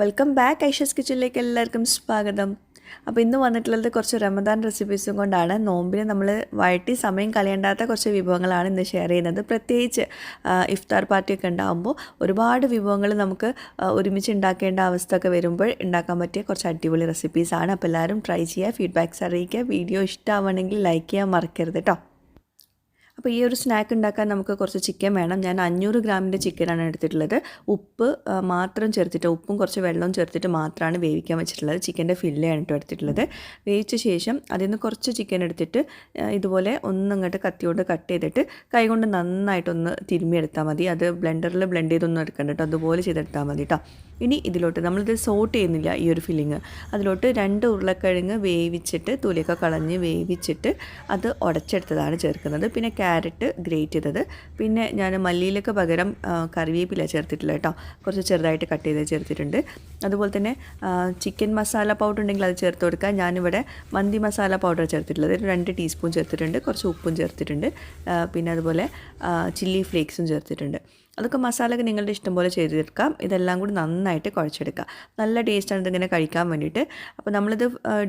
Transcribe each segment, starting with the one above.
Welcome back Aisha's കിച്ചണിലേക്ക് എല്ലാവർക്കും സ്വാഗതം. അപ്പോൾ ഇന്ന് വന്നിട്ടുള്ളത് കുറച്ച് റമദാൻ റെസിപ്പീസും കൊണ്ടാണ്. നോമ്പിന് നമ്മൾ വഴറ്റി സമയം കളയേണ്ടാത്ത കുറച്ച് വിഭവങ്ങളാണ് ഇന്ന് ഷെയർ ചെയ്യുന്നത്. പ്രത്യേകിച്ച് ഇഫ്താർ പാർട്ടിയൊക്കെ ഉണ്ടാകുമ്പോൾ ഒരുപാട് വിഭവങ്ങൾ നമുക്ക് ഒരുമിച്ച് ഉണ്ടാക്കേണ്ട അവസ്ഥയൊക്കെ വരുമ്പോൾ ഉണ്ടാക്കാൻ പറ്റിയ കുറച്ച് അടിപൊളി റെസിപ്പീസാണ്. അപ്പോൾ എല്ലാവരും ട്രൈ ചെയ്യുക, ഫീഡ്ബാക്ക്സ് അറിയിക്കുക. വീഡിയോ ഇഷ്ടമാവണമെങ്കിൽ ലൈക്ക് ചെയ്യാൻ മറക്കരുത് കേട്ടോ. അപ്പോൾ ഈ ഒരു സ്നാക്ക് ഉണ്ടാക്കാൻ നമുക്ക് കുറച്ച് ചിക്കൻ വേണം. ഞാൻ 500 ഗ്രാമിൻ്റെ ചിക്കനാണ് എടുത്തിട്ടുള്ളത്. ഉപ്പ് മാത്രം ചേർത്തിട്ട്, ഉപ്പും കുറച്ച് വെള്ളവും ചേർത്തിട്ട് മാത്രമാണ് വേവിക്കാൻ വെച്ചിട്ടുള്ളത്. ചിക്കൻ്റെ ഫില്ലയാണ് കേട്ടോ എടുത്തിട്ടുള്ളത്. വേവിച്ച ശേഷം അതിൽ നിന്ന് കുറച്ച് ചിക്കൻ എടുത്തിട്ട് ഇതുപോലെ ഒന്നിങ്ങോട്ട് കത്തിയോണ്ട് കട്ട് ചെയ്തിട്ട് കൈകൊണ്ട് നന്നായിട്ടൊന്ന് തിരുമ്മിയെടുത്താൽ മതി. അത് ബ്ലെൻഡറിൽ ബ്ലെൻഡ് ചെയ്തൊന്നും എടുക്കണ്ട കേട്ടോ, അതുപോലെ ചെയ്തെടുത്താൽ മതി കേട്ടോ. ഇനി ഇതിലോട്ട് നമ്മളിത് സോട്ട് ചെയ്യുന്നില്ല, ഈ ഒരു ഫില്ലിങ്. അതിലോട്ട് 2 ഉരുളക്കിഴങ്ങ് വേവിച്ചിട്ട് തൊലിയൊക്കെ കളഞ്ഞ് വേവിച്ചിട്ട് അത് ഉടച്ചെടുത്തതാണ് ചേർക്കുന്നത്. പിന്നെ ക്യാരറ്റ് ഗ്രേറ്റ് ചെയ്തത്, പിന്നെ ഞാൻ മല്ലിയിലൊക്കെ പകരം കറിവേപ്പില ചേർത്തിട്ടില്ല കേട്ടോ, കുറച്ച് ചെറുതായിട്ട് കട്ട് ചെയ്ത് ചേർത്തിട്ടുണ്ട്. അതുപോലെ തന്നെ ചിക്കൻ മസാല പൗഡർ ഉണ്ടെങ്കിൽ അത് ചേർത്ത് കൊടുക്കുക. ഞാനിവിടെ മന്തി മസാല പൗഡർ ചേർത്തിട്ടുള്ളത് 2 ടീസ്പൂൺ ചേർത്തിട്ടുണ്ട്. കുറച്ച് ഉപ്പും ചേർത്തിട്ടുണ്ട്. പിന്നെ അതുപോലെ ചില്ലി ഫ്ലേക്സും ചേർത്തിട്ടുണ്ട്. അതൊക്കെ മസാലയൊക്കെ നിങ്ങളുടെ ഇഷ്ടം പോലെ ചെയ്തെടുക്കാം. ഇതെല്ലാം കൂടി നന്നായിട്ട് കുഴച്ചെടുക്കുക. നല്ല ടേസ്റ്റാണ് ഇതിങ്ങനെ കഴിക്കാൻ വേണ്ടിയിട്ട്. അപ്പോൾ നമ്മളിത്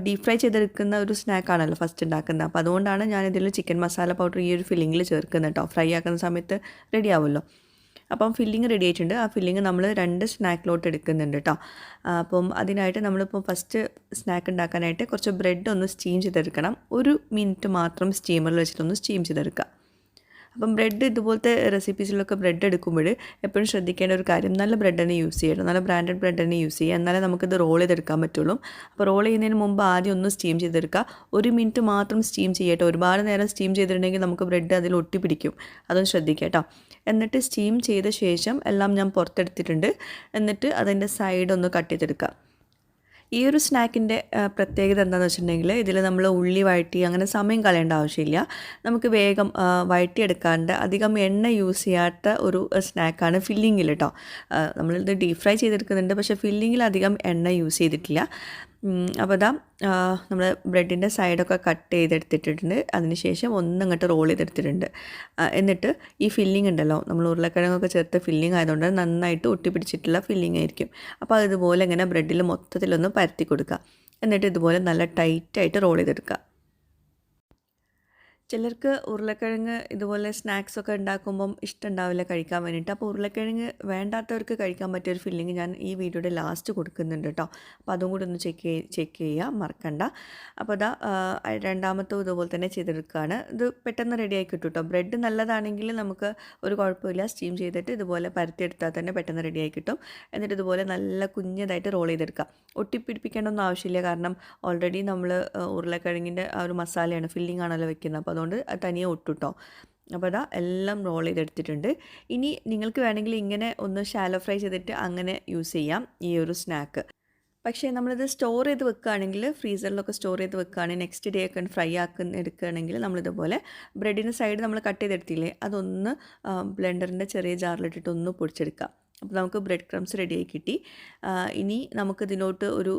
ഡീപ് ഫ്രൈ ചെയ്തെടുക്കുന്ന ഒരു സ്നാക്കാണല്ലോ ഫസ്റ്റ് ഉണ്ടാക്കുന്നത്. അപ്പോൾ അതുകൊണ്ടാണ് ഞാനിതിൽ ചിക്കൻ മസാല പൗഡർ ഈ ഒരു ഫില്ലിങ്ങിൽ ചേർക്കുന്നത് കേട്ടോ. ഫ്രൈ ആക്കുന്ന സമയത്ത് റെഡി ആവുമല്ലോ. അപ്പം ഫില്ലിങ് റെഡി ആയിട്ടുണ്ട്. ആ ഫില്ലിങ് നമ്മൾ 2 സ്നാക്കിലോട്ട് എടുക്കുന്നുണ്ട് കേട്ടോ. അപ്പം അതിനായിട്ട് നമ്മളിപ്പോൾ ഫസ്റ്റ് സ്നാക്ക് ഉണ്ടാക്കാനായിട്ട് കുറച്ച് ബ്രെഡ് ഒന്ന് സ്റ്റീം ചെയ്തെടുക്കണം. 1 മിനിറ്റ് മാത്രം സ്റ്റീമറിൽ വെച്ചിട്ടൊന്ന് സ്റ്റീം ചെയ്തെടുക്കുക. അപ്പം ബ്രെഡ് ഇതുപോലത്തെ റെസിപ്പീസിലൊക്കെ ബ്രെഡ് എടുക്കുമ്പോൾ എപ്പോഴും ശ്രദ്ധിക്കേണ്ട ഒരു കാര്യം, നല്ല ബ്രെഡ് തന്നെ യൂസ് ചെയ്യണം. നല്ല ബ്രാൻഡഡ് ബ്രെഡ് തന്നെ യൂസ് ചെയ്യുക, എന്നാലേ നമുക്കിത് റോൾ ചെയ്തെടുക്കാൻ പറ്റുള്ളൂ. അപ്പോൾ റോൾ ചെയ്യുന്നതിന് മുമ്പ് ആദ്യം ഒന്ന് സ്റ്റീം ചെയ്തെടുക്കുക. 1 മിനിറ്റ് മാത്രം സ്റ്റീം ചെയ്യട്ടെ. ഒരുപാട് നേരം സ്റ്റീം ചെയ്തിട്ടുണ്ടെങ്കിൽ നമുക്ക് ബ്രെഡ് അതിൽ ഒട്ടിപ്പിടിക്കും. അതൊന്ന് ശ്രദ്ധിക്കുക കേട്ടോ. എന്നിട്ട് സ്റ്റീം ചെയ്ത ശേഷം എല്ലാം ഞാൻ പുറത്തെടുത്തിട്ടുണ്ട്. എന്നിട്ട് അതിൻ്റെ സൈഡ് ഒന്ന് കട്ട് ചെയ്തെടുക്കുക. ഈ ഒരു സ്നാക്കിൻ്റെ പ്രത്യേകത എന്താണെന്ന് വെച്ചിട്ടുണ്ടെങ്കിൽ ഇതിൽ നമ്മൾ ഉള്ളി വഴറ്റി അങ്ങനെ സമയം കളയേണ്ട ആവശ്യമില്ല. നമുക്ക് വേഗം വഴറ്റിയെടുക്കാണ്ട് അധികം എണ്ണ യൂസ് ചെയ്യാത്ത ഒരു സ്നാക്കാണ് ഫില്ലിങ്ങിൽ കേട്ടോ. നമ്മളിത് ഡീപ് ഫ്രൈ ചെയ്തെടുക്കുന്നുണ്ട്, പക്ഷേ ഫില്ലിങ്ങിൽ അധികം എണ്ണ യൂസ് ചെയ്തിട്ടില്ല. അപ്പോൾ ഇതാ നമ്മൾ ബ്രെഡിൻ്റെ സൈഡൊക്കെ കട്ട് ചെയ്തെടുത്തിട്ടുണ്ട്. അതിനുശേഷം ഒന്നിങ്ങോട്ട് റോൾ ചെയ്തെടുത്തിട്ടുണ്ട്. എന്നിട്ട് ഈ ഫില്ലിംഗ് ഉണ്ടല്ലോ, നമ്മൾ ഉരുളക്കിഴങ്ങൊക്കെ ചേർത്ത് ഫില്ലിംഗ് ആയതുകൊണ്ട് നന്നായിട്ട് ഒട്ടിപ്പിടിച്ചിട്ടുള്ള ഫില്ലിംഗ് ആയിരിക്കും. അപ്പോൾ അതുപോലെ ഇങ്ങനെ ബ്രെഡിൽ മൊത്തത്തിലൊന്ന് പരത്തി കൊടുക്കുക. എന്നിട്ട് ഇതുപോലെ നല്ല ടൈറ്റായിട്ട് റോൾ ചെയ്തെടുക്കുക. ചിലർക്ക് ഉരുളക്കിഴങ്ങ് ഇതുപോലെ സ്നാക്സൊക്കെ ഉണ്ടാക്കുമ്പം ഇഷ്ടമുണ്ടാവില്ല കഴിക്കാൻ വേണ്ടിയിട്ട്. അപ്പോൾ ഉരുളക്കിഴങ്ങ് വേണ്ടാത്തവർക്ക് കഴിക്കാൻ പറ്റിയൊരു ഫില്ലിങ് ഞാൻ ഈ വീഡിയോയുടെ ലാസ്റ്റ് കൊടുക്കുന്നുണ്ട് കേട്ടോ. അപ്പോൾ അതും കൂടി ഒന്ന് ചെക്ക് ചെയ്യുക, മറക്കണ്ട. അപ്പോൾ അതാ രണ്ടാമത്തെ ഇതുപോലെ തന്നെ ചെയ്തെടുക്കുകയാണ്. ഇത് പെട്ടെന്ന് റെഡിയായി കിട്ടും കേട്ടോ. ബ്രെഡ് നല്ലതാണെങ്കിൽ നമുക്ക് ഒരു കുഴപ്പമില്ല, സ്റ്റീം ചെയ്തിട്ട് ഇതുപോലെ പരത്തിയെടുത്താൽ തന്നെ പെട്ടെന്ന് റെഡിയായി കിട്ടും. എന്നിട്ട് ഇതുപോലെ നല്ല കുഞ്ഞതായിട്ട് റോൾ ചെയ്തെടുക്കുക. ഒട്ടിപ്പിടിപ്പിക്കേണ്ടൊന്നും ആവശ്യമില്ല, കാരണം ഓൾറെഡി നമ്മൾ ഉരുളക്കിഴങ്ങിൻ്റെ ആ ഒരു മസാലയാണ്, ഫില്ലിംഗ് ആണല്ലോ വെക്കുന്നത്. അപ്പോൾ അതുകൊണ്ട് തനിയെ ഒട്ടുട്ടോ. അപ്പോൾ അതാ എല്ലാം റോൾ ചെയ്തെടുത്തിട്ടുണ്ട്. ഇനി നിങ്ങൾക്ക് വേണമെങ്കിൽ ഇങ്ങനെ ഒന്ന് ഷാലോ ഫ്രൈ ചെയ്തിട്ട് അങ്ങനെ യൂസ് ചെയ്യാം ഈ ഒരു സ്നാക്ക്. പക്ഷേ നമ്മളിത് സ്റ്റോർ ചെയ്ത് വെക്കുകയാണെങ്കിൽ, ഫ്രീസറിലൊക്കെ സ്റ്റോർ ചെയ്ത് വെക്കുകയാണെങ്കിൽ നെക്സ്റ്റ് ഡേ ഒക്കെ ഫ്രൈ എടുക്കുകയാണെങ്കിൽ നമ്മളിതുപോലെ ബ്രെഡിൻ്റെ സൈഡ് നമ്മൾ കട്ട് ചെയ്തെടുത്തില്ലേ, അതൊന്ന് ബ്ലെൻഡറിൻ്റെ ചെറിയ ജാറിലിട്ടിട്ട് ഒന്ന് പൊടിച്ചെടുക്കാം. അപ്പോൾ നമുക്ക് ബ്രെഡ് ക്രംസ് റെഡിയായി കിട്ടി. ഇനി നമുക്കിതിലോട്ട് ഒരു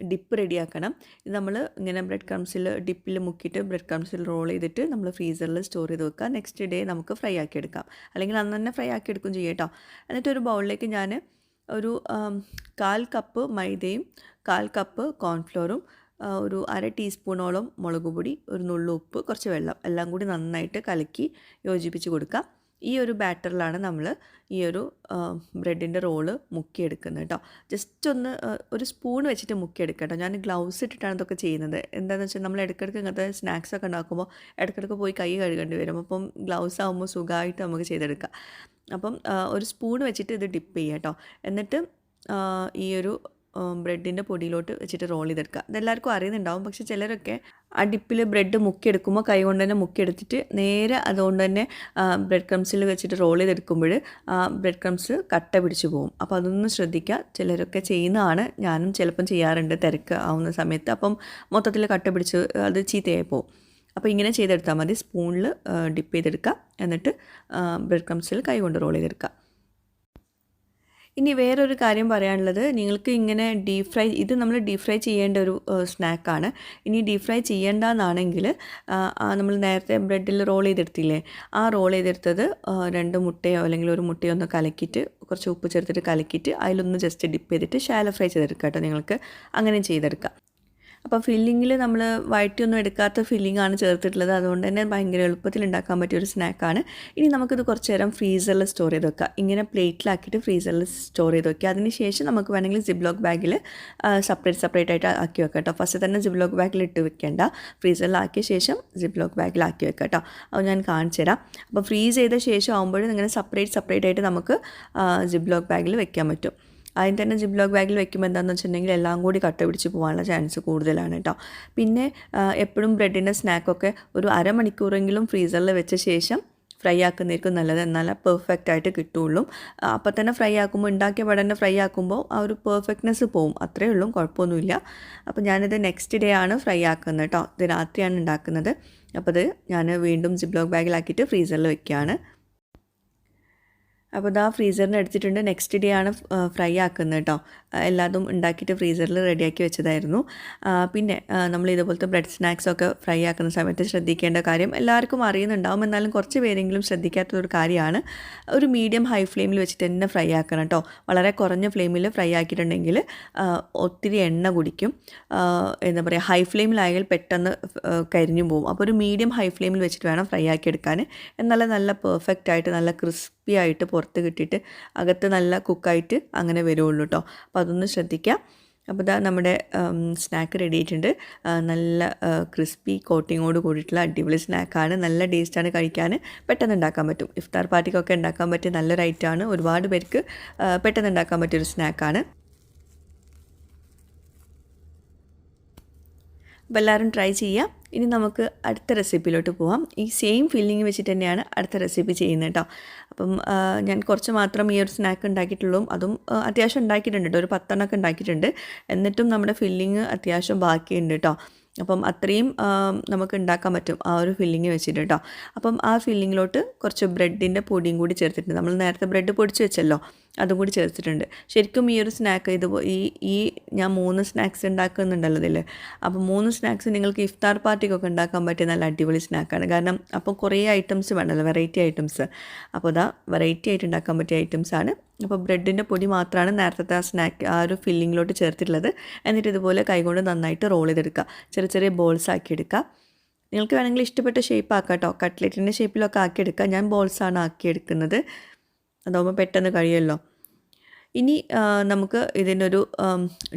ഡിപ്പ് റെഡിയാക്കണം. ഇത് നമ്മൾ ഇങ്ങനെ ബ്രെഡ് ക്രംസിൽ ഡിപ്പിൽ മുക്കിയിട്ട് ബ്രെഡ് ക്രംസിൽ റോൾ ചെയ്തിട്ട് നമ്മൾ ഫ്രീസറിൽ സ്റ്റോർ ചെയ്ത് വെക്കുക. നെക്സ്റ്റ് ഡേ നമുക്ക് ഫ്രൈ ആക്കി എടുക്കാം, അല്ലെങ്കിൽ അന്ന് തന്നെ ഫ്രൈ ആക്കി എടുക്കും ചെയ്യാം കേട്ടോ. എന്നിട്ട് ഒരു ബൗളിലേക്ക് ഞാൻ ഒരു 1/4 കപ്പ് മൈദയും 1/4 കപ്പ് കോൺഫ്ലോറും ഒരു 1/2 ടീസ്പൂണോളം മുളക് പൊടി, ഒരു നുള്ളു ഉപ്പ്, കുറച്ച് വെള്ളം എല്ലാം കൂടി നന്നായിട്ട് കലക്കി യോജിപ്പിച്ച് കൊടുക്കുക. ഈ ഒരു ബാറ്ററിലാണ് നമ്മൾ ഈ ഒരു ബ്രെഡിൻ്റെ റോള് മുക്കിയെടുക്കുന്നത് കേട്ടോ. ജസ്റ്റ് ഒന്ന് ഒരു സ്പൂൺ വെച്ചിട്ട് മുക്കിയെടുക്കുക കേട്ടോ. ഞാൻ ഗ്ലൗസ് ഇട്ടിട്ടാണ് ഇതൊക്കെ ചെയ്യുന്നത്. എന്താണെന്ന് വെച്ചാൽ നമ്മൾ ഇടയ്ക്കിടയ്ക്ക് ഇങ്ങനത്തെ സ്നാക്സൊക്കെ ഉണ്ടാക്കുമ്പോൾ ഇടയ്ക്കിടയ്ക്ക് പോയി കൈ കഴുകേണ്ടി വരും. അപ്പം ഗ്ലൗസ് ആകുമ്പോൾ സുഖമായിട്ട് നമുക്ക് ചെയ്തെടുക്കാം. അപ്പം ഒരു സ്പൂൺ വെച്ചിട്ട് ഇത് ഡിപ്പ് ചെയ്യുക കേട്ടോ. എന്നിട്ട് ഈ ഒരു ബ്രെഡിൻ്റെ പൊടിയിലോട്ട് വെച്ചിട്ട് റോൾ ചെയ്തെടുക്കുക. ഇതെല്ലാവർക്കും അറിയുന്നുണ്ടാവും, പക്ഷേ ചിലരൊക്കെ ആ ഡിപ്പിൽ ബ്രെഡ് മുക്കിയെടുക്കുമ്പോൾ കൈ കൊണ്ട് തന്നെ മുക്കിയെടുത്തിട്ട് നേരെ അതുകൊണ്ട് തന്നെ ബ്രെഡ് ക്രംസിൽ വെച്ചിട്ട് റോൾ ചെയ്തെടുക്കുമ്പോൾ ബ്രെഡ് ക്രംസ് കട്ട പിടിച്ച് പോകും. അപ്പോൾ അതൊന്നും ശ്രദ്ധിക്കുക. ചിലരൊക്കെ ചെയ്യുന്നതാണ്, ഞാനും ചിലപ്പം ചെയ്യാറുണ്ട് തിരക്ക് ആവുന്ന സമയത്ത്. അപ്പം മൊത്തത്തിൽ കട്ട പിടിച്ച് അത് ചീത്തയായി പോകും. അപ്പോൾ ഇങ്ങനെ ചെയ്തെടുത്താൽ മതി. സ്പൂണിൽ ഡിപ്പ് ചെയ്തെടുക്കുക. എന്നിട്ട് ബ്രെഡ് ക്രംസിൽ കൈ കൊണ്ട് റോൾ ചെയ്തെടുക്കുക. ഇനി വേറൊരു കാര്യം പറയാനുള്ളത്, നിങ്ങൾക്ക് ഇങ്ങനെ ഡീപ് ഫ്രൈ, ഇത് നമ്മൾ ഡീപ് ഫ്രൈ ചെയ്യേണ്ട ഒരു സ്നാക്കാണ്. ഇനി ഡീപ് ഫ്രൈ ചെയ്യേണ്ടതെന്നാണെങ്കിൽ നമ്മൾ നേരത്തെ ബ്രെഡിൽ റോൾ ചെയ്തെടുത്തില്ലേ, ആ റോൾ ചെയ്തെടുത്തത് 2 മുട്ടയോ അല്ലെങ്കിൽ ഒരു മുട്ടയോ ഒന്ന് കലക്കിയിട്ട് കുറച്ച് ഉപ്പ് ചേർത്തിട്ട് കലക്കിയിട്ട് അതിലൊന്ന് ജസ്റ്റ് ഡിപ്പ് ചെയ്തിട്ട് ഷാലോ ഫ്രൈ ചെയ്തെടുക്കാം കേട്ടോ. നിങ്ങൾക്ക് അങ്ങനെ ചെയ്തെടുക്കാം. അപ്പോൾ ഫില്ലിങ്ങിൽ നമ്മൾ വഴറ്റിയൊന്നും എടുക്കാത്ത ഫില്ലിങ്ങാണ് ചേർത്തിട്ടുള്ളത്. അതുകൊണ്ട് തന്നെ ഭയങ്കര എളുപ്പത്തിൽ ഉണ്ടാക്കാൻ പറ്റിയൊരു സ്നാക്കാണ്. ഇനി നമുക്കിത് കുറച്ച് നേരം ഫ്രീസറിൽ സ്റ്റോർ ചെയ്ത് വെക്കാം. ഇങ്ങനെ പ്ലേറ്റിലാക്കിയിട്ട് ഫ്രീസറിൽ സ്റ്റോർ ചെയ്ത് വെക്കുക. അതിന് ശേഷം നമുക്ക് വേണമെങ്കിൽ സിബ്ലോക്ക് ബാഗിൽ സെപ്പറേറ്റ് ആയിട്ട് ആക്കി വെക്കാം കേട്ടോ. ഫസ്റ്റ് തന്നെ സിബ്ലോക്ക് ബാഗിൽ ഇട്ട് വെക്കേണ്ട, ഫ്രീസറിലാക്കിയ ശേഷം സിബ്ലോക്ക് ബാഗിലാക്കി വെക്കാം കേട്ടോ. അത് ഞാൻ കാണിച്ചു തരാം. അപ്പോൾ ഫ്രീസ് ചെയ്ത ശേഷം ആകുമ്പോഴും ഇങ്ങനെ സെപ്പറേറ്റ് ആയിട്ട് നമുക്ക് സിബ്ലോക്ക് ബാഗിൽ വെക്കാൻ പറ്റും. ആദ്യം തന്നെ സിബ്ലോക്ക് ബാഗിൽ വെക്കുമ്പോൾ എന്താണെന്ന് വെച്ചിട്ടുണ്ടെങ്കിൽ എല്ലാം കൂടി കട്ട പിടിച്ച് പോകാനുള്ള ചാൻസ് കൂടുതലാണ് കേട്ടോ. പിന്നെ എപ്പോഴും ബ്രെഡിൻ്റെ സ്നാക്കൊക്കെ ഒരു അരമണിക്കൂറെങ്കിലും ഫ്രീസറിൽ വെച്ച ശേഷം ഫ്രൈ ആക്കുന്നതായിരിക്കും നല്ലത്. എന്നാലേ പെർഫെക്റ്റ് ആയിട്ട് കിട്ടുള്ളൂ. അപ്പോൾ തന്നെ ഫ്രൈ ആക്കുമ്പോൾ, ഉണ്ടാക്കിയ പടന്നെ ഫ്രൈ ആക്കുമ്പോൾ ആ ഒരു പെർഫെക്റ്റ്നെസ് പോവും. അത്രയേ ഉള്ളൂ, കുഴപ്പമൊന്നുമില്ല. അപ്പോൾ ഞാനിത് നെക്സ്റ്റ് ഡേ ആണ് ഫ്രൈ ആക്കുന്നത് കേട്ടോ. ഇത് രാത്രിയാണ് ഉണ്ടാക്കുന്നത്. അപ്പോൾ ഇത് ഞാൻ വീണ്ടും സിബ്ലോക്ക് ബാഗിലാക്കിയിട്ട് ഫ്രീസറിൽ വെക്കുകയാണ്. അപ്പോൾ ഇതാ ഫ്രീസറിന് എടുത്തിട്ടുണ്ട്. നെക്സ്റ്റ് ഡേ ആണ് ഫ്രൈ ആക്കുന്നത് കേട്ടോ. എല്ലാതും ഉണ്ടാക്കിയിട്ട് ഫ്രീസറിൽ റെഡിയാക്കി വെച്ചതായിരുന്നു. പിന്നെ നമ്മൾ ഇതുപോലത്തെ ബ്രെഡ് സ്നാക്സൊക്കെ ഫ്രൈ ആക്കുന്ന സമയത്ത് ശ്രദ്ധിക്കേണ്ട കാര്യം എല്ലാവർക്കും അറിയുന്നുണ്ടാവും, എന്നാലും കുറച്ച് പേരെങ്കിലും ശ്രദ്ധിക്കാത്തൊരു കാര്യമാണ്. ഒരു മീഡിയം ഹൈ ഫ്ലെയിമിൽ വെച്ചിട്ട് തന്നെ ഫ്രൈ ആക്കണം കേട്ടോ. വളരെ കുറഞ്ഞ ഫ്ലെയിമിൽ ഫ്രൈ ആക്കിയിട്ടുണ്ടെങ്കിൽ ഒത്തിരി എണ്ണ കുടിക്കും. എന്താ പറയുക, ഹൈ ഫ്ലെയിമിലായാൽ പെട്ടെന്ന് കരിഞ്ഞു പോകും. അപ്പോൾ ഒരു മീഡിയം ഹൈ ഫ്ലെയിമിൽ വെച്ചിട്ട് വേണം ഫ്രൈ ആക്കി എടുക്കാൻ. എന്നാലും നല്ല പെർഫെക്റ്റ് ആയിട്ട് നല്ല ക്രിസ്പി ആയിട്ട് പുറത്ത് കിട്ടിയിട്ട് അകത്ത് നല്ല കുക്കായിട്ട് അങ്ങനെ വരുള്ളൂ കേട്ടോ. അപ്പോൾ അതൊന്ന് ശ്രദ്ധിക്കുക. അപ്പോൾ ഇതാ നമ്മുടെ സ്നാക്ക് റെഡി ആയിട്ടുണ്ട്. നല്ല ക്രിസ്പി കോട്ടിങ്ങോട് കൂടിയിട്ടുള്ള അടിപൊളി സ്നാക്കാണ്. നല്ല ടേസ്റ്റാണ് കഴിക്കാൻ. പെട്ടെന്ന് ഉണ്ടാക്കാൻ പറ്റും. ഇഫ്താർ പാർട്ടിക്കൊക്കെ ഉണ്ടാക്കാൻ പറ്റിയ നല്ലൊരു ഐറ്റമാണ്. ഒരുപാട് പേർക്ക് പെട്ടെന്ന് ഉണ്ടാക്കാൻ പറ്റിയൊരു സ്നാക്കാണ്. അപ്പോൾ എല്ലാവരും ട്രൈ ചെയ്യാം. ഇനി നമുക്ക് അടുത്ത റെസിപ്പിയിലോട്ട് പോകാം. ഈ സെയിം ഫില്ലിങ് വെച്ചിട്ട് തന്നെയാണ് അടുത്ത റെസിപ്പി ചെയ്യുന്നത് കേട്ടോ. അപ്പം ഞാൻ കുറച്ച് മാത്രം ഈ ഒരു സ്നാക്ക് ഉണ്ടാക്കിയിട്ടുള്ളൂ. അതും അത്യാവശ്യം ഉണ്ടാക്കിയിട്ടുണ്ട് കേട്ടോ. ഒരു 10 എണ്ണമൊക്കെ ഉണ്ടാക്കിയിട്ടുണ്ട്. എന്നിട്ടും നമ്മുടെ ഫില്ലിങ് അത്യാവശ്യം ബാക്കിയുണ്ട് കേട്ടോ. അപ്പം അത്രയും നമുക്ക് ഉണ്ടാക്കാൻ പറ്റും ആ ഒരു ഫില്ലിങ് വെച്ചിട്ട് കേട്ടോ. അപ്പം ആ ഫില്ലിങ്ങിലോട്ട് കുറച്ച് ബ്രെഡിൻ്റെ പൊടിയും കൂടി ചേർത്തിട്ടുണ്ട്. നമ്മൾ നേരത്തെ ബ്രെഡ് പൊടിച്ച് വെച്ചല്ലോ, അതും കൂടി ചേർത്തിട്ടുണ്ട്. ശരിക്കും ഈ ഒരു സ്നാക്ക് ഈ ഞാൻ 3 സ്നാക്സ് ഉണ്ടാക്കുന്നുണ്ടല്ലോ ഇതിൽ. അപ്പോൾ 3 സ്നാക്സ് നിങ്ങൾക്ക് ഇഫ്താർ പാർട്ടിക്കൊക്കെ ഉണ്ടാക്കാൻ പറ്റിയ നല്ല അടിപൊളി സ്നാക്കാണ്. കാരണം അപ്പോൾ കുറേ ഐറ്റംസ് വേണമല്ലോ, വെറൈറ്റി ഐറ്റംസ്. അപ്പോൾ ഇതാ വെറൈറ്റി ആയിട്ട് ഉണ്ടാക്കാൻ പറ്റിയ ഐറ്റംസാണ്. അപ്പോൾ ബ്രെഡിൻ്റെ പൊടി മാത്രമാണ് നേരത്തെ ആ ഒരു ഫില്ലിങ്ങിലോട്ട് ചേർത്തിട്ടുള്ളത്. എന്നിട്ട് ഇതുപോലെ കൈകൊണ്ട് നന്നായിട്ട് റോൾ ചെയ്തെടുക്കുക. ചെറിയ ചെറിയ ബോൾസ് ആക്കി എടുക്കുക. നിങ്ങൾക്ക് വേണമെങ്കിൽ ഇഷ്ടപ്പെട്ട ഷേപ്പ് ആക്കാം കേട്ടോ. കട്ട്ലറ്റിൻ്റെ ഷേപ്പിലൊക്കെ ആക്കിയെടുക്കുക. ഞാൻ ബോൾസാണ് ആക്കിയെടുക്കുന്നത്. അതാകുമ്പോൾ പെട്ടെന്ന് കഴിയുമല്ലോ. ഇനി നമുക്ക് ഇതിനൊരു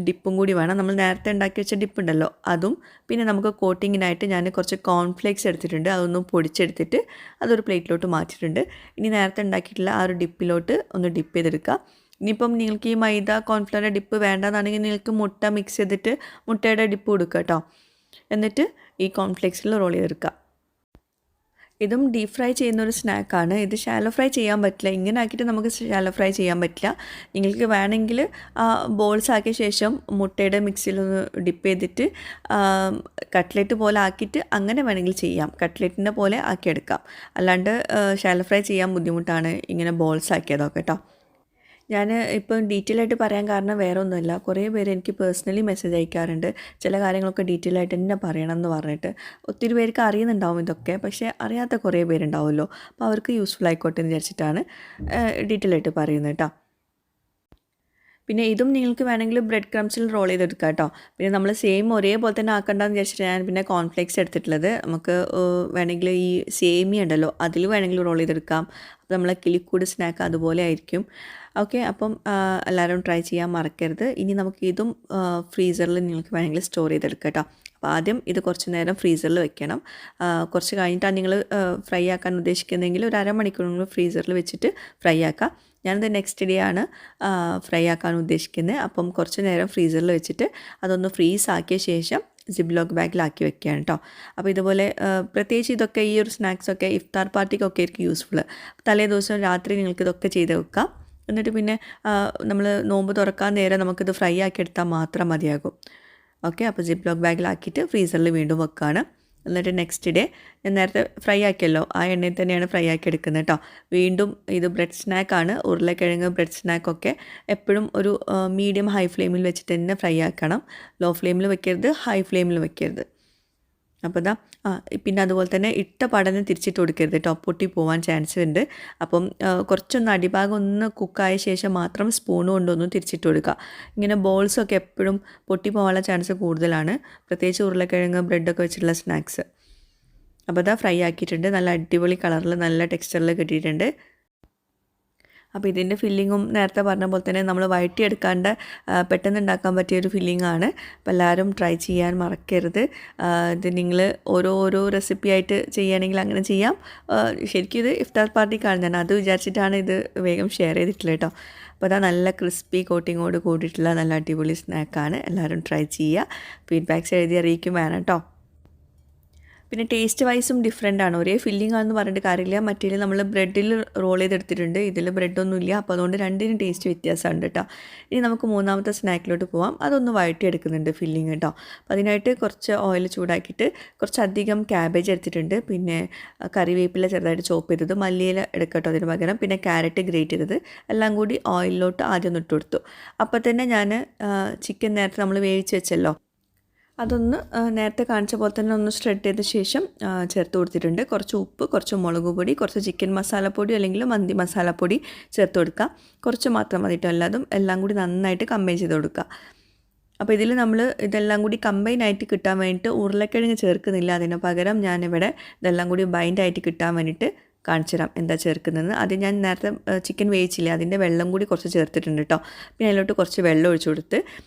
ഡിപ്പും കൂടി വേണം. നമ്മൾ നേരത്തെ ഉണ്ടാക്കി വെച്ച ഡിപ്പുണ്ടല്ലോ, അതും പിന്നെ നമുക്ക് കോട്ടിങ്ങിനായിട്ട് ഞാൻ കുറച്ച് കോൺഫ്ലേക്സ് എടുത്തിട്ടുണ്ട്. അതൊന്നും പൊടിച്ചെടുത്തിട്ട് അതൊരു പ്ലേറ്റിലോട്ട് മാറ്റിയിട്ടുണ്ട്. ഇനി നേരത്തെ ഉണ്ടാക്കിയിട്ടുള്ള ആ ഒരു ഡിപ്പിലോട്ട് ഒന്ന് ഡിപ്പ് ചെയ്തെടുക്കുക. ഇനിയിപ്പം നിങ്ങൾക്ക് ഈ മൈദ കോൺഫ്ലവറിൻ്റെ ഡിപ്പ് വേണ്ടെന്നാണെങ്കിൽ നിങ്ങൾക്ക് മുട്ട മിക്സ് ചെയ്തിട്ട് മുട്ടയുടെ ഡിപ്പ് കൊടുക്കുക കേട്ടോ. എന്നിട്ട് ഈ കോൺഫ്ലേക്സിൽ റോൾ ചെയ്തെടുക്കുക. ഇതും ഡീപ് ഫ്രൈ ചെയ്യുന്നൊരു സ്നാക്കാണ്. ഇത് ഷാലോ ഫ്രൈ ചെയ്യാൻ പറ്റില്ല. ഇങ്ങനെ ആക്കിയിട്ട് നമുക്ക് ഷാലോ ഫ്രൈ ചെയ്യാൻ പറ്റില്ല. നിങ്ങൾക്ക് വേണമെങ്കിൽ ബോൾസ് ആക്കിയ ശേഷം മുട്ടയുടെ മിക്സിയിലൊന്ന് ഡിപ്പ് ചെയ്തിട്ട് കട്ട്ലറ്റ് പോലെ ആക്കിയിട്ട് അങ്ങനെ വേണമെങ്കിൽ ചെയ്യാം. കട്ട്ലറ്റിൻ്റെ പോലെ ആക്കിയെടുക്കാം. അല്ലാണ്ട് ഷാലോ ഫ്രൈ ചെയ്യാൻ ബുദ്ധിമുട്ടാണ് ഇങ്ങനെ ബോൾസ് ആക്കിയതൊക്കെ കേട്ടോ. ഞാൻ ഇപ്പം ഡീറ്റെയിൽ ആയിട്ട് പറയാൻ കാരണം വേറെ ഒന്നുമില്ല. കുറേ പേര് എനിക്ക് പേഴ്സണലി മെസ്സേജ് അയക്കാറുണ്ട്, ചില കാര്യങ്ങളൊക്കെ ഡീറ്റെയിൽ ആയിട്ട് തന്നെ പറയണം എന്ന് പറഞ്ഞിട്ട്. ഒത്തിരി പേർക്ക് അറിയുന്നുണ്ടാവും ഇതൊക്കെ, പക്ഷേ അറിയാത്ത കുറേ പേരുണ്ടാവുമല്ലോ. അപ്പോൾ അവർക്ക് യൂസ്ഫുൾ ആയിക്കോട്ടെ എന്ന് വിചാരിച്ചിട്ടാണ് ഡീറ്റെയിൽ ആയിട്ട് പറയുന്നത് കേട്ടോ. പിന്നെ ഇതും നിങ്ങൾക്ക് വേണമെങ്കിൽ ബ്രെഡ് ക്രംസിൽ റോൾ ചെയ്തെടുക്കാം കേട്ടോ. പിന്നെ നമ്മൾ സെയിം ഒരേപോലെ തന്നെ ആക്കണ്ടെന്ന് വിചാരിച്ചിട്ട് ഞാൻ പിന്നെ കോൺഫ്ലേക്സ് എടുത്തിട്ടുള്ളത്. നമുക്ക് വേണമെങ്കിൽ ഈ സേമിയ ഉണ്ടല്ലോ, അതിൽ വേണമെങ്കിൽ റോൾ ചെയ്തെടുക്കാം. അപ്പോൾ നമ്മളെ കിളിക്കൂട് സ്നാക്ക് അതുപോലെ ആയിരിക്കും. ഓക്കെ, അപ്പം എല്ലാവരും ട്രൈ ചെയ്യാൻ മറക്കരുത്. ഇനി നമുക്ക് ഇതും ഫ്രീസറിൽ നിങ്ങൾക്ക് വേണമെങ്കിൽ സ്റ്റോർ ചെയ്തെടുക്കാം കേട്ടോ. അപ്പോൾ ആദ്യം ഇത് കുറച്ച് നേരം ഫ്രീസറിൽ വെക്കണം. കുറച്ച് കഴിഞ്ഞിട്ടാണ് നിങ്ങൾ ഫ്രൈ ആക്കാൻ ഉദ്ദേശിക്കുന്നതെങ്കിൽ ഒരു അരമണിക്കൂർ ഫ്രീസറിൽ വെച്ചിട്ട് ഫ്രൈ ആക്കാം. ഞാനത് നെക്സ്റ്റ് ഡേ ആണ് ഫ്രൈ ആക്കാൻ ഉദ്ദേശിക്കുന്നത്. അപ്പം കുറച്ച് നേരം ഫ്രീസറിൽ വെച്ചിട്ട് അതൊന്ന് ഫ്രീസ് ആക്കിയ ശേഷം സിബ്ലോക്ക് ബാഗിലാക്കി വെക്കുകയാണ് കേട്ടോ. അപ്പോൾ ഇതുപോലെ പ്രത്യേകിച്ച് ഇതൊക്കെ ഈ ഒരു സ്നാക്സൊക്കെ ഇഫ്താർ പാർട്ടിക്കൊക്കെ ആയിരിക്കും യൂസ്ഫുൾ. തലേ ദിവസം രാത്രി നിങ്ങൾക്ക് ഇതൊക്കെ ചെയ്ത് വെക്കാം. എന്നിട്ട് പിന്നെ നമ്മൾ നോമ്പ് തുറക്കാൻ നേരം നമുക്കിത് ഫ്രൈ ആക്കി എടുത്താൽ മാത്രം മതിയാകും. ഓക്കെ, അപ്പോൾ സിബ്ലോക്ക് ബാഗിലാക്കിയിട്ട് ഫ്രീസറിൽ വീണ്ടും വെക്കുകയാണ്. എന്നിട്ട് നെക്സ്റ്റ് ഡേ ഞാൻ നേരത്തെ ഫ്രൈ ആക്കിയല്ലോ ആ എണ്ണയിൽ തന്നെയാണ് ഫ്രൈ ആക്കി എടുക്കുന്നത് കേട്ടോ. വീണ്ടും ഇത് ബ്രെഡ് സ്നാക്കാണ്. ഉരുളക്കിഴങ്ങ് ബ്രെഡ് സ്നാക്കൊക്കെ എപ്പോഴും ഒരു മീഡിയം ഹൈ ഫ്ലെയിമിൽ വെച്ചിട്ട് തന്നെ ഫ്രൈ ആക്കണം. ലോ ഫ്ലെയിമിൽ വെക്കരുത്, ഹൈ ഫ്ലെയിമിൽ വെക്കരുത്. അപ്പോൾ പിന്നെ അതുപോലെ തന്നെ ഇട്ട പടന്ന് തിരിച്ചിട്ട് കൊടുക്കരുത് കേട്ടോ, പൊട്ടി പോകാൻ ചാൻസ് ഉണ്ട്. അപ്പം കുറച്ചൊന്ന് അടിഭാഗം ഒന്ന് കുക്കായ ശേഷം മാത്രം സ്പൂൺ കൊണ്ടൊന്ന് തിരിച്ചിട്ട് കൊടുക്കുക. ഇങ്ങനെ ബോൾസൊക്കെ എപ്പോഴും പൊട്ടി പോകാനുള്ള ചാൻസ് കൂടുതലാണ്, പ്രത്യേകിച്ച് ഉരുളക്കിഴങ്ങ് ബ്രെഡൊക്കെ വെച്ചിട്ടുള്ള സ്നാക്സ്. അപ്പോൾ ഫ്രൈ ആക്കിയിട്ടുണ്ട്. നല്ല അടിപൊളി കളറിൽ നല്ല ടെക്സ്ചറിൽ കിട്ടിയിട്ടുണ്ട്. അപ്പോൾ ഇതിൻ്റെ ഫില്ലിങ്ങും നേരത്തെ പറഞ്ഞ പോലെ തന്നെ നമ്മൾ വഴറ്റിയെടുക്കാണ്ട് പെട്ടെന്ന് ഉണ്ടാക്കാൻ പറ്റിയൊരു ഫില്ലിങ്ങാണ്. അപ്പോൾ എല്ലാവരും ട്രൈ ചെയ്യാൻ മറക്കരുത്. ഇത് നിങ്ങൾ ഓരോ റെസിപ്പി ആയിട്ട് ചെയ്യുകയാണെങ്കിൽ അങ്ങനെ ചെയ്യാം. ശരിക്കും ഇത് ഇഫ്താർ പാർട്ടിക്കാണ്, ഞാൻ അത് വിചാരിച്ചിട്ടാണ് ഇത് വേഗം ഷെയർ ചെയ്തിട്ടുള്ളത് കേട്ടോ. അപ്പോൾ നല്ല ക്രിസ്പി കോട്ടിങ്ങോട് കൂടിയിട്ടുള്ള നല്ല അടിപൊളി സ്നാക്കാണ്. എല്ലാവരും ട്രൈ ചെയ്യുക. ഫീഡ്ബാക്ക്സ് എഴുതി അറിയിക്കും വേണം കേട്ടോ. പിന്നെ ടേസ്റ്റ് വൈസും ഡിഫറെൻ്റ് ആണ്. ഒരേ ഫില്ലിംഗ് ആണെന്ന് പറഞ്ഞിട്ട് കാര്യമില്ല. മറ്റേ നമ്മൾ ബ്രെഡിൽ റോൾ ചെയ്തെടുത്തിട്ടുണ്ട്, ഇതിൽ ബ്രെഡൊന്നുമില്ല. അപ്പോൾ അതുകൊണ്ട് രണ്ടിനും ടേസ്റ്റ് വ്യത്യാസമുണ്ട് കേട്ടോ. ഇനി നമുക്ക് മൂന്നാമത്തെ സ്നാക്കിലോട്ട് പോവാം. അതൊന്ന് വഴറ്റിയെടുക്കുന്നുണ്ട് ഫില്ലിങ് കേട്ടോ. അപ്പോൾ അതിനായിട്ട് കുറച്ച് ഓയിൽ ചൂടാക്കിയിട്ട് കുറച്ചധികം ക്യാബേജ് എടുത്തിട്ടുണ്ട്. പിന്നെ കറിവേപ്പില ചെറുതായിട്ട് ചോപ്പ് ചെയ്തത്, മല്ലിയില എടുക്കട്ടോ അതിന് പകരം, പിന്നെ ക്യാരറ്റ് ഗ്രേറ്റ് ചെയ്തത് എല്ലാം കൂടി ഓയിലിലോട്ട് ആദ്യം ഒന്ന് ഇട്ട് കൊടുത്തു. അപ്പോൾ തന്നെ ഞാൻ ചിക്കൻ നേരത്തെ നമ്മൾ വേവിച്ച് വെച്ചല്ലോ, അതൊന്ന് നേരത്തെ കാണിച്ച പോലെ തന്നെ ഒന്ന് സ്പ്രെഡ് ചെയ്ത ശേഷം ചേർത്ത് കൊടുത്തിട്ടുണ്ട്. കുറച്ച് ഉപ്പ്, കുറച്ച് മുളക് പൊടി, കുറച്ച് ചിക്കൻ മസാലപ്പൊടി അല്ലെങ്കിൽ മന്തി മസാലപ്പൊടി ചേർത്ത് കൊടുക്കുക. കുറച്ച് മാത്രം മതിട്ടോ, എല്ലാം കൂടി നന്നായിട്ട് കമ്പൈൻ ചെയ്ത് കൊടുക്കുക. അപ്പോൾ ഇതിൽ നമ്മൾ ഇതെല്ലാം കൂടി കമ്പൈൻ ആയിട്ട് കിട്ടാൻ വേണ്ടിയിട്ട് ഉരുളക്കിഴങ്ങ് ചേർക്കുന്നില്ല. അതിന് പകരം ഞാനിവിടെ ഇതെല്ലാം കൂടി ബൈൻഡായിട്ട് കിട്ടാൻ വേണ്ടിയിട്ട് കാണിച്ചു തരാം എന്താ ചേർക്കുന്നതെന്ന്. അത് ഞാൻ നേരത്തെ ചിക്കൻ വേവിച്ചില്ലേ, അതിൻ്റെ വെള്ളം കൂടി കുറച്ച് ചേർത്തിട്ടുണ്ട് കേട്ടോ. പിന്നെ അതിലോട്ട് കുറച്ച് വെള്ളം ഒഴിച്ചു കൊടുത്ത്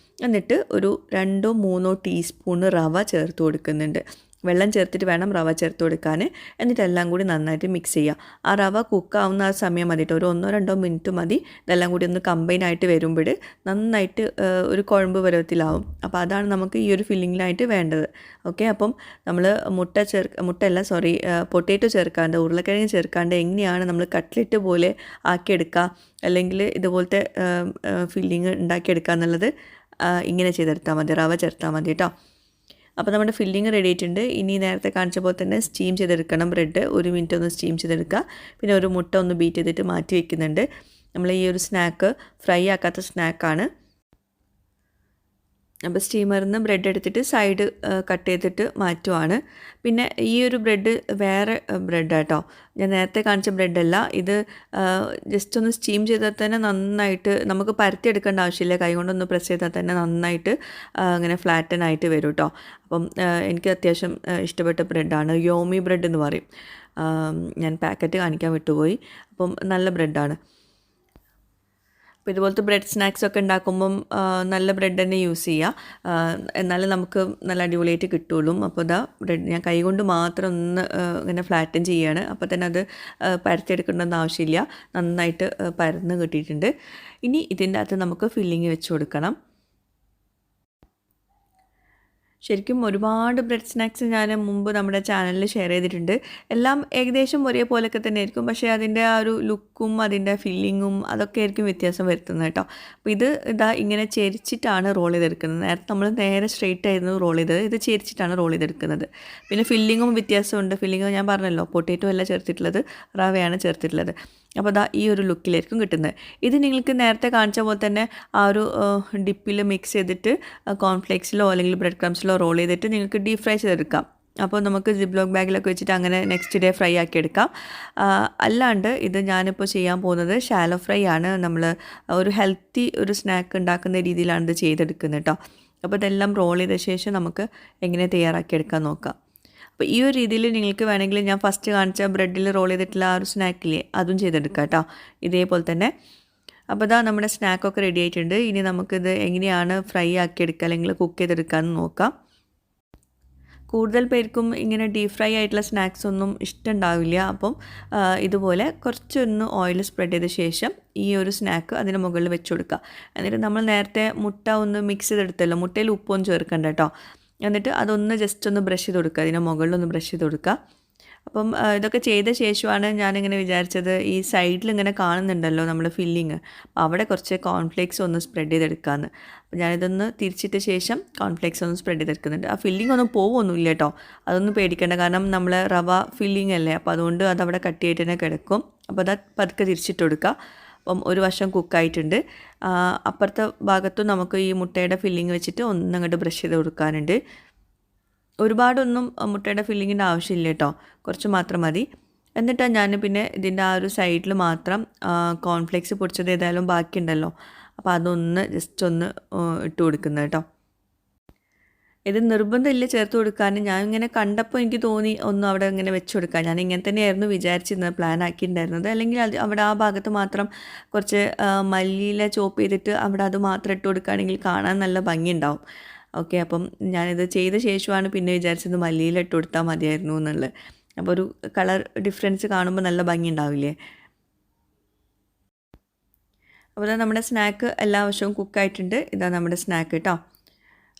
എന്നിട്ട് ഒരു 2-3 ടീസ്പൂൺ റവ ചേർത്ത് കൊടുക്കുന്നുണ്ട്. വെള്ളം ചേർത്തിട്ട് വേണം റവ ചേർത്ത് കൊടുക്കാൻ. എന്നിട്ട് എല്ലാം കൂടി നന്നായിട്ട് മിക്സ് ചെയ്യുക. ആ റവ കുക്കാവുന്ന ആ സമയം മതി കേട്ടോ, ഒരു 1-2 മിനിറ്റ് മതി. ഇതെല്ലാം കൂടി ഒന്ന് കമ്പൈൻ ആയിട്ട് വരുമ്പോൾ നന്നായിട്ട് ഒരു കുഴമ്പ് പരുവത്തിലാവും. അപ്പോൾ അതാണ് നമുക്ക് ഈ ഒരു ഫില്ലിങ്ങിനായിട്ട് വേണ്ടത്. ഓക്കെ, അപ്പം നമ്മൾ പൊട്ടേറ്റോ ചേർക്കാണ്ട്, ഉരുളക്കിഴങ്ങ് ചേർക്കാണ്ട് എങ്ങനെയാണ് നമ്മൾ കട്ട്ലറ്റ് പോലെ ആക്കിയെടുക്കുക അല്ലെങ്കിൽ ഇതുപോലത്തെ ഫില്ലിങ് ഉണ്ടാക്കിയെടുക്കുക എന്നുള്ളത് ഇങ്ങനെ ചെയ്തെടുത്താൽ മതി, റവ ചേർത്താൽ മതി കേട്ടോ. അപ്പോൾ നമ്മുടെ ഫില്ലിങ് റെഡി ആയിട്ടുണ്ട്. ഇനി നേരത്തെ കാണിച്ച പോലെ തന്നെ സ്റ്റീം ചെയ്തെടുക്കണം ബ്രെഡ്. 1 മിനിറ്റ് ഒന്ന് സ്റ്റീം ചെയ്തെടുക്കുക. പിന്നെ ഒരു മുട്ട ഒന്ന് ബീറ്റ് ചെയ്തിട്ട് മാറ്റി വയ്ക്കുന്നുണ്ട്. നമ്മൾ ഈ ഒരു സ്നാക്ക് ഫ്രൈ ആക്കാത്ത സ്നാക്കാണ്. അപ്പോൾ സ്റ്റീമറിൽ നിന്ന് ബ്രെഡ് എടുത്തിട്ട് സൈഡ് കട്ട് ചെയ്തിട്ട് മാറ്റുവാണ്. പിന്നെ ഈ ഒരു ബ്രെഡ് വേറെ ബ്രെഡാട്ടോ, ഞാൻ നേരത്തെ കാണിച്ച ബ്രെഡല്ല ഇത്. ജസ്റ്റ് ഒന്ന് സ്റ്റീം ചെയ്താൽ തന്നെ നന്നായിട്ട്, നമുക്ക് പരത്തിയെടുക്കേണ്ട ആവശ്യമില്ല, കൈ കൊണ്ടൊന്ന് പ്രസ് ചെയ്താൽ തന്നെ നന്നായിട്ട് അങ്ങനെ ഫ്ലാറ്റൻ ആയിട്ട് വരും കേട്ടോ. അപ്പം എനിക്ക് അത്യാവശ്യം ഇഷ്ടപ്പെട്ട ബ്രെഡാണ്, യോമി ബ്രെഡ് എന്ന് പറയും. ഞാൻ പാക്കറ്റ് കാണിക്കാൻ വിട്ടുപോയി. അപ്പം നല്ല ബ്രെഡാണ്. അപ്പോൾ ഇതുപോലത്തെ ബ്രെഡ് സ്നാക്സൊക്കെ ഉണ്ടാക്കുമ്പം നല്ല ബ്രെഡ് തന്നെ യൂസ് ചെയ്യുക, എന്നാലും നമുക്ക് നല്ല അടിപൊളിയായിട്ട് കിട്ടുള്ളൂ. അപ്പോൾ ബ്രെഡ് ഞാൻ കൈ കൊണ്ട് മാത്രം ഒന്ന് ഇങ്ങനെ ഫ്ലാറ്റൻ ചെയ്യുകയാണ്. അപ്പോൾ തന്നെ അത് പരത്തിയെടുക്കേണ്ടെന്ന് ആവശ്യമില്ല, നന്നായിട്ട് പരന്ന് കിട്ടിയിട്ടുണ്ട്. ഇനി ഇതിൻ്റെ അകത്ത് നമുക്ക് ഫില്ലിങ് വെച്ച് കൊടുക്കണം. ശരിക്കും ഒരുപാട് ബ്രെഡ് സ്നാക്സ് ഞാൻ മുമ്പ് നമ്മുടെ ചാനലിൽ ഷെയർ ചെയ്തിട്ടുണ്ട്. എല്ലാം ഏകദേശം ഒരേപോലെയൊക്കെ തന്നെ ആയിരിക്കും, പക്ഷേ അതിൻ്റെ ആ ഒരു ലുക്കും അതിൻ്റെ ഫില്ലിങ്ങും അതൊക്കെ ആയിരിക്കും വ്യത്യാസം വരുത്തുന്നത് കേട്ടോ. അപ്പോൾ ഇതാ ഇങ്ങനെ ചെരിച്ചിട്ടാണ് റോൾ ചെയ്തെടുക്കുന്നത്. നേരത്തെ നമ്മൾ നേരെ സ്ട്രെയിറ്റ് ആയിരുന്നു റോൾ ചെയ്തത്, ഇത് ചെരിച്ചിട്ടാണ് റോൾ ചെയ്തെടുക്കുന്നത്. പിന്നെ ഫില്ലിങ്ങും വ്യത്യാസമുണ്ട്. ഫില്ലിങ് ഞാൻ പറഞ്ഞല്ലോ, പൊട്ടേറ്റോ അല്ല ചേർത്തിട്ടുള്ളത്, റവയാണ് ചേർത്തിട്ടുള്ളത്. അപ്പോൾ ഈ ഒരു ലുക്കിലായിരിക്കും കിട്ടുന്നത്. ഇത് നിങ്ങൾക്ക് നേരത്തെ കാണിച്ച പോലെ തന്നെ ആ ഒരു ഡിപ്പിൽ മിക്സ് ചെയ്തിട്ട് കോൺഫ്ലേക്സിലോ അല്ലെങ്കിൽ ബ്രെഡ് ക്രംസിലോ റോൾ ചെയ്തിട്ട് നിങ്ങൾക്ക് ഡീപ് ഫ്രൈ ചെയ്തെടുക്കാം. അപ്പോൾ നമുക്ക് സിപ്ലോക്ക് ബാഗിലൊക്കെ വെച്ചിട്ട് അങ്ങനെ നെക്സ്റ്റ് ഡേ ഫ്രൈ ആക്കി എടുക്കാം. അല്ലാണ്ട് ഇത് ഞാനിപ്പോൾ ചെയ്യാൻ പോകുന്നത് ഷാലോ ഫ്രൈ ആണ്. നമ്മൾ ഒരു ഹെൽത്തി ഒരു സ്നാക്ക് ഉണ്ടാക്കുന്ന രീതിയിലാണ് ഇത് ചെയ്തെടുക്കുന്നത് കേട്ടോ. അപ്പോൾ ഇതെല്ലാം റോൾ ചെയ്ത ശേഷം നമുക്ക് എങ്ങനെ തയ്യാറാക്കിയെടുക്കാൻ നോക്കാം. അപ്പോൾ ഈ ഒരു രീതിയിൽ നിങ്ങൾക്ക് വേണമെങ്കിൽ ഞാൻ ഫസ്റ്റ് കാണിച്ച ബ്രെഡിൽ റോൾ ചെയ്തിട്ടുള്ള ആ ഒരു സ്നാക്കില്ലേ, അതും ചെയ്തെടുക്കാം കേട്ടോ, ഇതേപോലെ തന്നെ. അപ്പോൾ നമ്മുടെ സ്നാക്കൊക്കെ റെഡി ആയിട്ടുണ്ട്. ഇനി നമുക്കിത് എങ്ങനെയാണ് ഫ്രൈ ആക്കിയെടുക്കുക അല്ലെങ്കിൽ കുക്ക് ചെയ്തെടുക്കാമെന്ന് നോക്കാം. കൂടുതൽ പേർക്കും ഇങ്ങനെ ഡീപ് ഫ്രൈ ആയിട്ടുള്ള സ്നാക്സ് ഒന്നും ഇഷ്ടമുണ്ടാവില്ല. അപ്പം ഇതുപോലെ കുറച്ചൊന്ന് ഓയിൽ സ്പ്രെഡ് ചെയ്ത ശേഷം ഈ ഒരു സ്നാക്ക് അതിന് മുകളിൽ വെച്ച് കൊടുക്കുക. എന്നിട്ട് നമ്മൾ നേരത്തെ മുട്ട ഒന്ന് മിക്സ് ചെയ്തെടുത്തല്ലോ, മുട്ടയിൽ ഉപ്പൊന്നും ചേർക്കണ്ട കേട്ടോ. എന്നിട്ട് അതൊന്ന് ജസ്റ്റ് ഒന്ന് ബ്രഷ് ചെയ്ത് കൊടുക്കുക, അതിന് മുകളിലൊന്ന് ബ്രഷ് ചെയ്ത് കൊടുക്കുക. അപ്പം ഇതൊക്കെ ചെയ്ത ശേഷമാണ് ഞാനിങ്ങനെ വിചാരിച്ചത് ഈ സൈഡിൽ ഇങ്ങനെ കാണുന്നുണ്ടല്ലോ നമ്മൾ ഫില്ലിങ്, അവിടെ കുറച്ച് കോൺഫ്ലേക്സ് ഒന്ന് സ്പ്രെഡ് ചെയ്തെടുക്കാമെന്ന്. അപ്പോൾ ഞാനിതൊന്ന് തിരിച്ചിട്ട ശേഷം കോൺഫ്ലേക്സ് ഒന്ന് സ്പ്രെഡ് ചെയ്തെടുക്കുന്നുണ്ട്. ആ ഫില്ലിംഗ് ഒന്നും പോവൊന്നുമില്ല കേട്ടോ, അതൊന്നും പേടിക്കേണ്ട. കാരണം നമ്മൾ റവ ഫില്ലിംഗ് അല്ലേ, അപ്പോൾ അതുകൊണ്ട് അതവിടെ കട്ടിയായിട്ട് തന്നെ കിടക്കും. അപ്പോൾ അത് പതുക്കെ തിരിച്ചിട്ട് കൊടുക്കുക. അപ്പം ഒരു വശം കുക്കായിട്ടുണ്ട്. അപ്പുറത്തെ ഭാഗത്തും നമുക്ക് ഈ മുട്ടയുടെ ഫില്ലിങ് വെച്ചിട്ട് ഒന്നങ്ങോട്ട് ബ്രഷ് ചെയ്ത് കൊടുക്കാനുണ്ട്. ഒരുപാടൊന്നും മുട്ടയുടെ ഫില്ലിങ്ങിൻ്റെ ആവശ്യമില്ല കേട്ടോ, കുറച്ച് മാത്രം മതി. എന്നിട്ടാണ് ഞാൻ പിന്നെ ഇതിൻ്റെ ആ ഒരു സൈഡിൽ മാത്രം കോൺഫ്ലേക്സ് പൊടിച്ചത് ഏതായാലും ബാക്കിയുണ്ടല്ലോ, അപ്പോൾ അതൊന്ന് ജസ്റ്റ് ഒന്ന് ഇട്ട് കൊടുക്കുന്നത് കേട്ടോ. ഇത് നിർബന്ധമില്ല ചേർത്ത് കൊടുക്കാൻ. ഞാൻ ഇങ്ങനെ കണ്ടപ്പോൾ എനിക്ക് തോന്നി ഒന്ന് അവിടെ ഇങ്ങനെ വെച്ച് കൊടുക്കാൻ. ഞാൻ ഇങ്ങനെ തന്നെയായിരുന്നു വിചാരിച്ചിരുന്നത്, പ്ലാൻ ആക്കിയിട്ടുണ്ടായിരുന്നത്. അല്ലെങ്കിൽ അത് അവിടെ ആ ഭാഗത്ത് മാത്രം കുറച്ച് മല്ലിയില ചോപ്പ് ചെയ്തിട്ട് അവിടെ അത് മാത്രം ഇട്ട് കൊടുക്കുകയാണെങ്കിൽ കാണാൻ നല്ല ഭംഗിയുണ്ടാവും. ഓക്കെ, അപ്പം ഞാനിത് ചെയ്ത ശേഷമാണ് പിന്നെ വിചാരിച്ചത് മല്ലിയില ഇട്ട് കൊടുത്താൽ മതിയായിരുന്നു എന്നുള്ളത്. അപ്പോൾ ഒരു കളർ ഡിഫറൻസ് കാണുമ്പോൾ നല്ല ഭംഗി ഉണ്ടാവില്ലേ. അപ്പോൾ ഇതാ നമ്മുടെ സ്നാക്ക് എല്ലാ വശവും കുക്കായിട്ടുണ്ട്. ഇതാ നമ്മുടെ സ്നാക്ക് കേട്ടോ.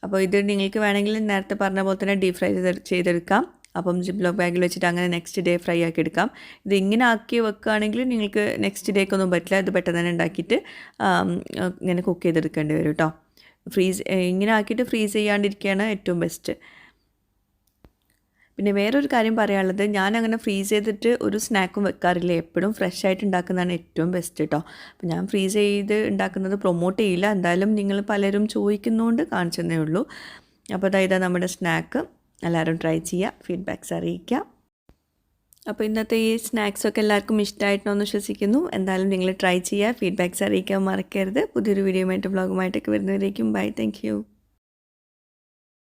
അപ്പോൾ ഇത് നിങ്ങൾക്ക് വേണമെങ്കിൽ നേരത്തെ പറഞ്ഞ പോലെ തന്നെ ഡീപ് ഫ്രൈ ചെയ്തെടുക്കാം. അപ്പം ജിപ്ലോക്ക് ബാഗിൽ വെച്ചിട്ട് അങ്ങനെ നെക്സ്റ്റ് ഡേ ഫ്രൈ ആക്കി എടുക്കാം. ഇത് ഇങ്ങനെ ആക്കി വെക്കുകയാണെങ്കിൽ നിങ്ങൾക്ക് നെക്സ്റ്റ് ഡേക്കൊന്നും പറ്റില്ല. ഇത് പെട്ടെന്ന് തന്നെ ഉണ്ടാക്കിയിട്ട് ഇങ്ങനെ കുക്ക് ചെയ്തെടുക്കേണ്ടി വരും കേട്ടോ. ഇങ്ങനെ ആക്കിയിട്ട് ഫ്രീസ് ചെയ്യാണ്ടിരിക്കുകയാണ് ഏറ്റവും ബെസ്റ്റ്. പിന്നെ വേറൊരു കാര്യം പറയാനുള്ളത്, ഞാനങ്ങനെ ഫ്രീസ് ചെയ്തിട്ട് ഒരു സ്നാക്കും വെക്കാറില്ല. എപ്പോഴും ഫ്രഷ് ആയിട്ട് ഉണ്ടാക്കുന്നതാണ് ഏറ്റവും ബെസ്റ്റ് കേട്ടോ. അപ്പോൾ ഞാൻ ഫ്രീസ് ചെയ്ത് ഉണ്ടാക്കുന്നത് പ്രൊമോട്ട് ചെയ്യില്ല. എന്തായാലും നിങ്ങൾ പലരും ചോദിക്കുന്നതുകൊണ്ട് കാണിച്ചതേ ഉള്ളൂ. അപ്പോൾ അതായത് നമ്മുടെ സ്നാക്ക് എല്ലാവരും ട്രൈ ചെയ്യുക, ഫീഡ്ബാക്ക്സ് അറിയിക്കുക. അപ്പോൾ ഇന്നത്തെ ഈ സ്നാക്സൊക്കെ എല്ലാവർക്കും ഇഷ്ടമായിട്ടെന്ന് വിശ്വസിക്കുന്നു. എന്തായാലും നിങ്ങൾ ട്രൈ ചെയ്യുക, ഫീഡ്ബാക്ക്സ് അറിയിക്കാൻ മറക്കരുത്. പുതിയൊരു വീഡിയോയുമായിട്ട് വ്ളോഗുമായിട്ടൊക്കെ വരുന്നവരേക്കും ബൈ, താങ്ക് യു.